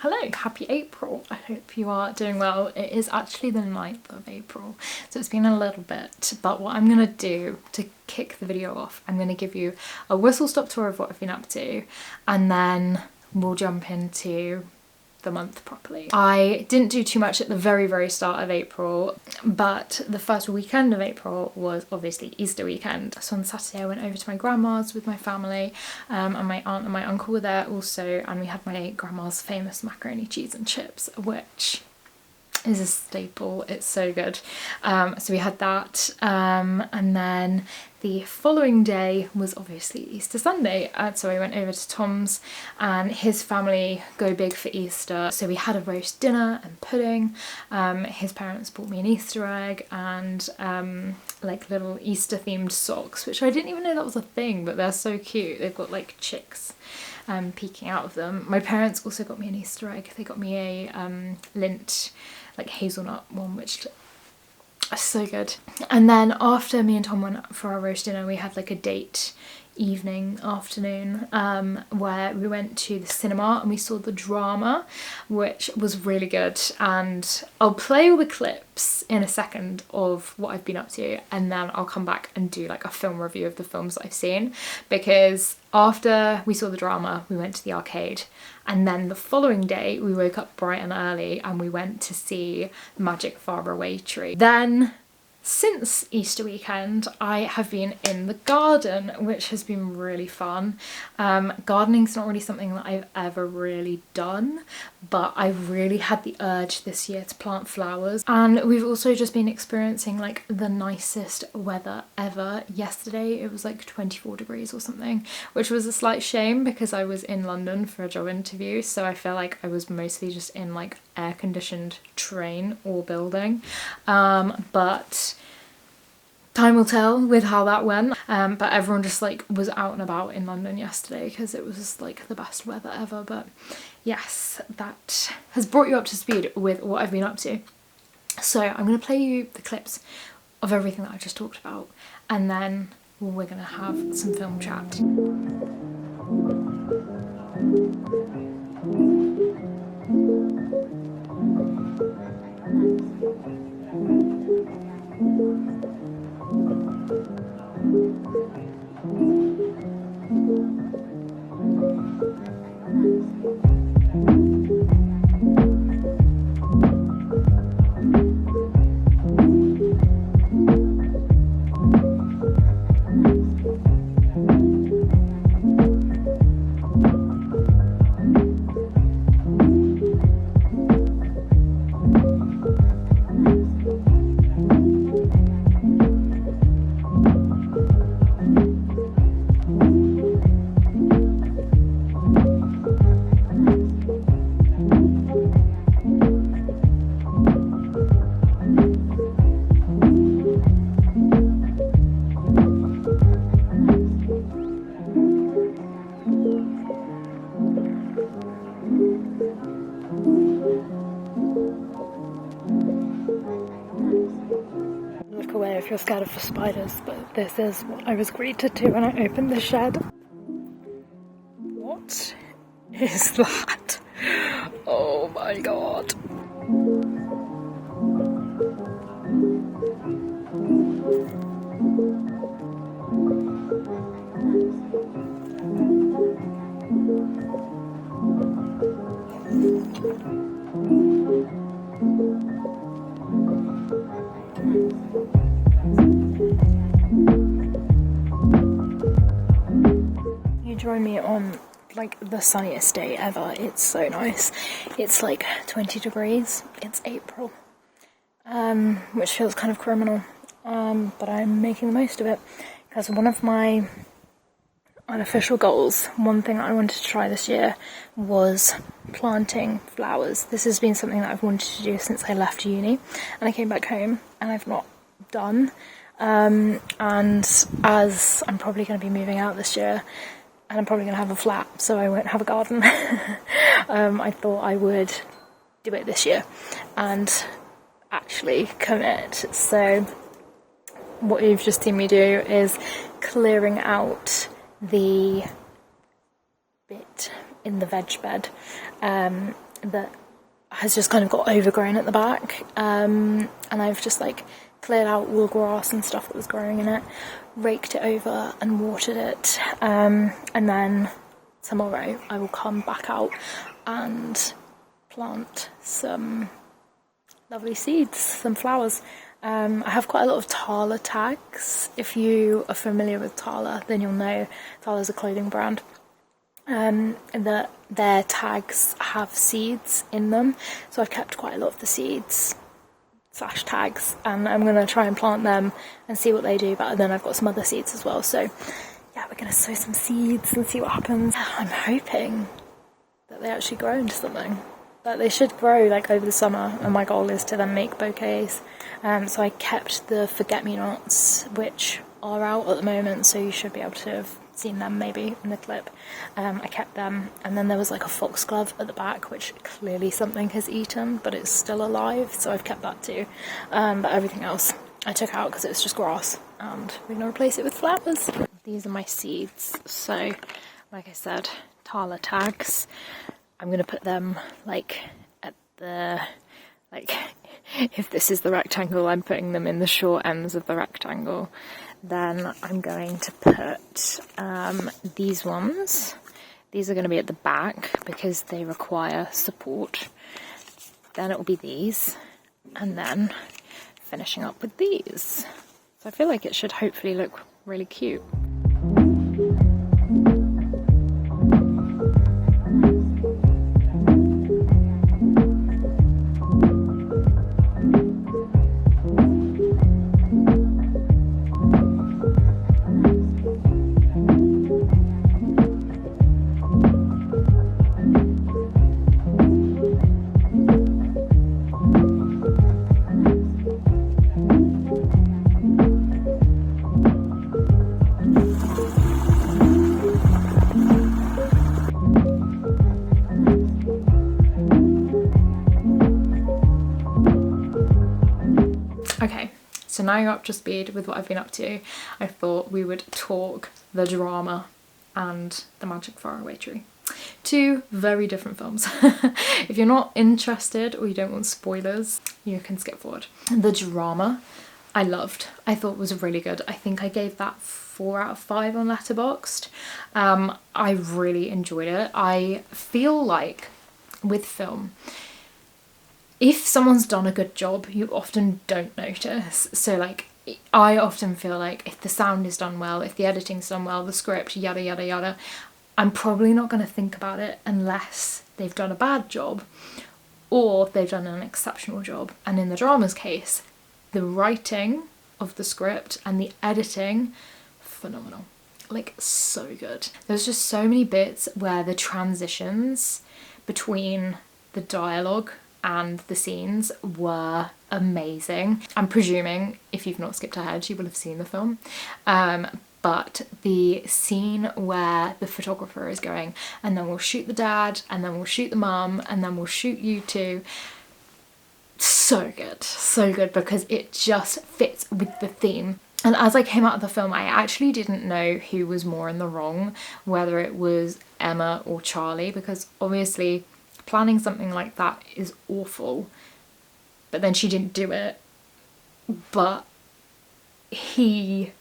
Hello, happy April. I hope you are doing well. It is actually the 9th of April, so it's been a little bit, but what I'm gonna do to kick the video off, I'm gonna give you a whistle-stop tour of what I've been up to, and then we'll jump into the month properly. I didn't do too much at the very start of April, but the first weekend of April was obviously Easter weekend. So on Saturday I went over to my grandma's with my family, and my aunt and my uncle were there also, and we had my grandma's famous macaroni, cheese and chips, which is a staple. It's so good. So we had that, and then the following day was obviously Easter Sunday, so I went over to Tom's, and his family go big for Easter, so we had a roast dinner and pudding. His parents bought me an Easter egg and like little Easter themed socks, which I didn't even know that was a thing, but they're so cute. They've got like chicks peeking out of them. My parents also got me an Easter egg. They got me a Lindt like hazelnut one, which is so good. And then after me and Tom went for our roast dinner, we had like a date afternoon where we went to the cinema and we saw The Drama, which was really good, and I'll play all the clips in a second of what I've been up to, and then I'll come back and do like a film review of the films that I've seen, because after we saw The Drama we went to the arcade, and then the following day we woke up bright and early and we went to see Magic Faraway Tree. Then since Easter weekend I have been in the garden, which has been really fun. Gardening's not really something that I've ever really done, but I really had the urge this year to plant flowers, and we've also just been experiencing like the nicest weather ever. Yesterday it was like 24 degrees or something, which was a slight shame because I was in London for a job interview, so I feel like I was mostly just in like air-conditioned train or building, but time will tell with how that went. But everyone just like was out and about in London yesterday because it was just like the best weather ever. But yes, that has brought you up to speed with what I've been up to. So I'm going to play you the clips of everything that I just talked about, and then we're going to have some film chat. Look away if you're scared of spiders, but this is what I was greeted to when I opened the shed. What is that? Oh my god. You join me on like the sunniest day ever. It's so nice. It's like 20 degrees. It's April, which feels kind of criminal, but I'm making the most of it, because one of my unofficial goals, one thing I wanted to try this year, was planting flowers. This has been something that I've wanted to do since I left uni and I came back home, and I've not done, and as I'm probably going to be moving out this year and I'm probably going to have a flat, so I won't have a garden, I thought I would do it this year and actually commit. So what you've just seen me do is clearing out the bit in the veg bed that has just kind of got overgrown at the back, and I've just like cleared out all the grass and stuff that was growing in it, raked it over and watered it, and then tomorrow I will come back out and plant some lovely seeds, some flowers. I have quite a lot of Tala tags. If you are familiar with Tala, then you'll know Tala's a clothing brand. That their tags have seeds in them, so I've kept quite a lot of the seeds / tags, and I'm going to try and plant them and see what they do, but then I've got some other seeds as well, so yeah, we're going to sow some seeds and see what happens. I'm hoping that they actually grow into something. But they should grow like over the summer, and my goal is to then make bouquets. So I kept the forget-me-nots, which are out at the moment, so you should be able to have seen them maybe in the clip. I kept them, and then there was like a foxglove at the back, which clearly something has eaten, but it's still alive, so I've kept that too. But everything else I took out because it was just grass, and we're going to replace it with flowers. These are my seeds, so like I said, Tala tags. I'm going to put them like at the, like if this is the rectangle, I'm putting them in the short ends of the rectangle. Then I'm going to put these ones. These are going to be at the back because they require support. Then it will be these, and then finishing up with these. So I feel like it should hopefully look really cute. Okay, so now you're up to speed with what I've been up to. I thought we would talk The Drama and The Magic Faraway Tree. Two very different films. If you're not interested or you don't want spoilers, you can skip forward. The Drama, I loved. I thought was really good. I think I gave that 4 out of 5 on Letterboxd. I really enjoyed it. I feel like with film, if someone's done a good job, you often don't notice. So like, I often feel like if the sound is done well, if the editing's done well, the script, yada yada yada, I'm probably not going to think about it unless they've done a bad job or they've done an exceptional job. And in The Drama's case, the writing of the script and the editing, phenomenal. Like, so good. There's just so many bits where the transitions between the dialogue and the scenes were amazing. I'm presuming if you've not skipped ahead, you will have seen the film. But the scene where the photographer is going, and then we'll shoot the dad, and then we'll shoot the mum, and then we'll shoot you two. So good, because it just fits with the theme. And as I came out of the film, I actually didn't know who was more in the wrong, whether it was Emma or Charlie, because obviously planning something like that is awful, but then she didn't do it, but he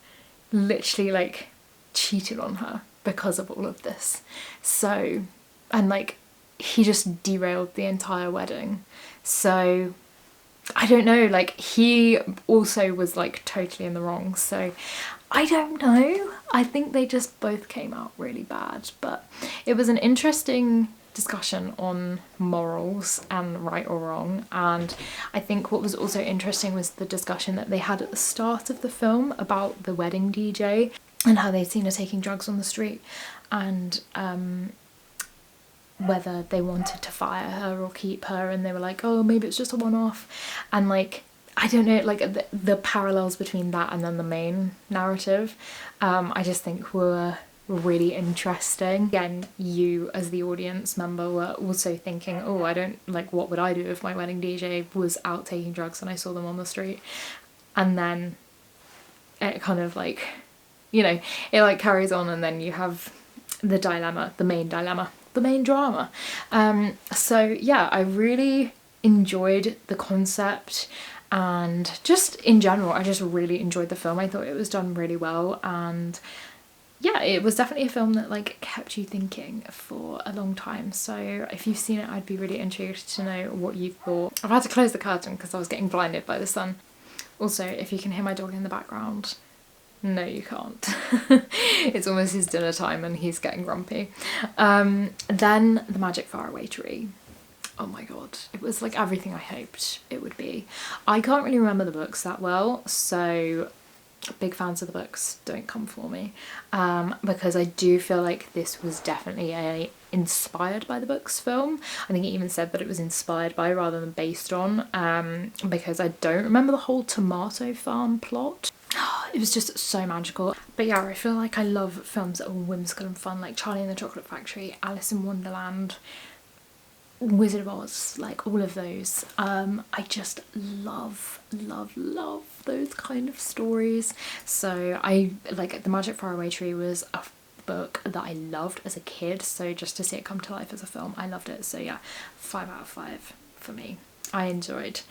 literally like cheated on her because of all of this. So, and like, he just derailed the entire wedding. So I don't know, like, he also was like totally in the wrong. So I don't know, I think they just both came out really bad. But it was an interesting discussion on morals and right or wrong, and I think what was also interesting was the discussion that they had at the start of the film about the wedding DJ and how they'd seen her taking drugs on the street, and whether they wanted to fire her or keep her, and they were like, oh, maybe it's just a one-off. And like, I don't know, like the parallels between that and then the main narrative, I just think were really interesting. Again, you as the audience member were also thinking, oh, I don't, like, what would I do if my wedding DJ was out taking drugs and I saw them on the street? And then it kind of like, you know, it like carries on, and then you have the dilemma, the main dilemma the main drama. So yeah, I really enjoyed the concept, and just in general I just really enjoyed the film. I thought it was done really well, and yeah, it was definitely a film that like kept you thinking for a long time. So if you've seen it, I'd be really intrigued to know what you thought. I've had to close the curtain because I was getting blinded by the sun. Also, if you can hear my dog in the background, no you can't. It's almost his dinner time and he's getting grumpy. Then The Magic Faraway Tree. Oh my god, it was like everything I hoped it would be. I can't really remember the books that well, so big fans of the books, don't come for me, because I do feel like this was definitely a inspired by the books film. I think it even said that it was inspired by rather than based on, because I don't remember the whole tomato farm plot. It was just so magical. But yeah, I feel like I love films that are whimsical and fun, like Charlie and the Chocolate Factory, Alice in Wonderland, Wizard of Oz, like all of those. I just love those kind of stories. So I like The Magic Faraway Tree was a book that I loved as a kid, so just to see it come to life as a film, I loved it. So yeah, 5 out of 5 for me. I enjoyed.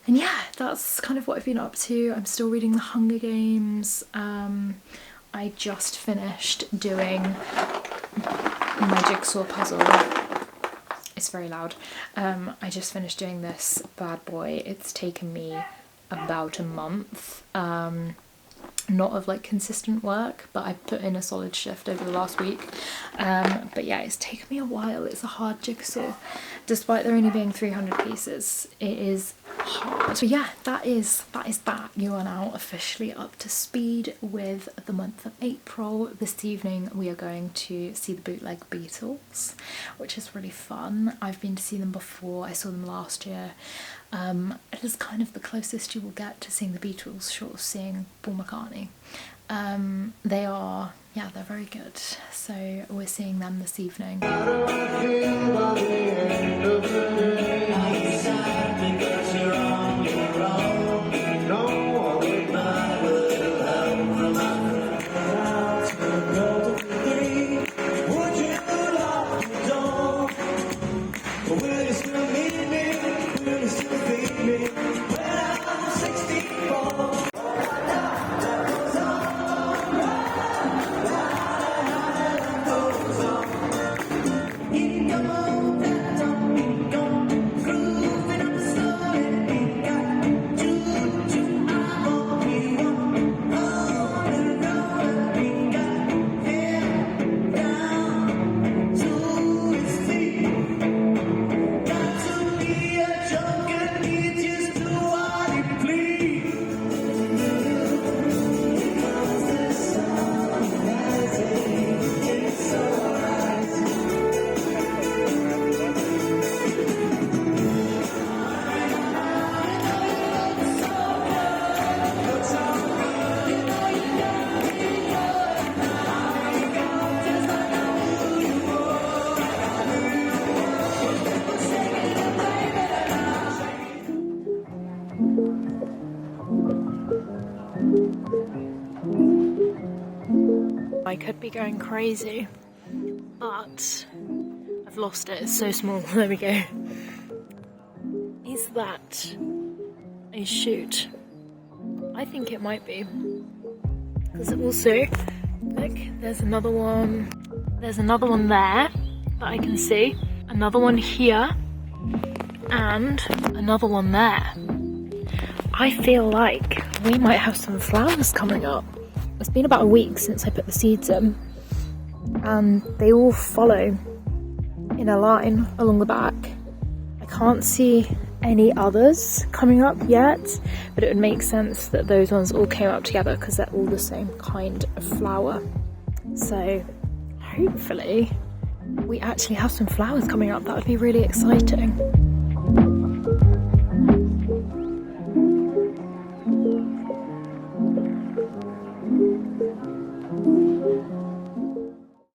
And yeah, that's kind of what I've been up to. I'm still reading The Hunger Games. I just finished doing my jigsaw puzzle. It's very loud. I just finished doing this bad boy. It's taken me about a month. Not of like consistent work, but I put in a solid shift over the last week. But yeah, it's taken me a while. It's a hard jigsaw. Despite there only being 300 pieces, it is hard. So yeah, that is that. You are now officially up to speed with the month of April. This evening we are going to see the Bootleg Beatles, which is really fun. I've been to see them before. I saw them last year. It is kind of the closest you will get to seeing the Beatles, short of seeing Paul McCartney. They're very good. So we're seeing them this evening. I could be going crazy, but I've lost it. It's so small. There we go. Is that a shoot? I think it might be. Because also, look, there's another one. There's another one there that I can see. Another one here. And another one there. I feel like we might have some flowers coming up. It's been about a week since I put the seeds in, and they all follow in a line along the back. I can't see any others coming up yet, but it would make sense that those ones all came up together because they're all the same kind of flower. So hopefully we actually have some flowers coming up. That would be really exciting.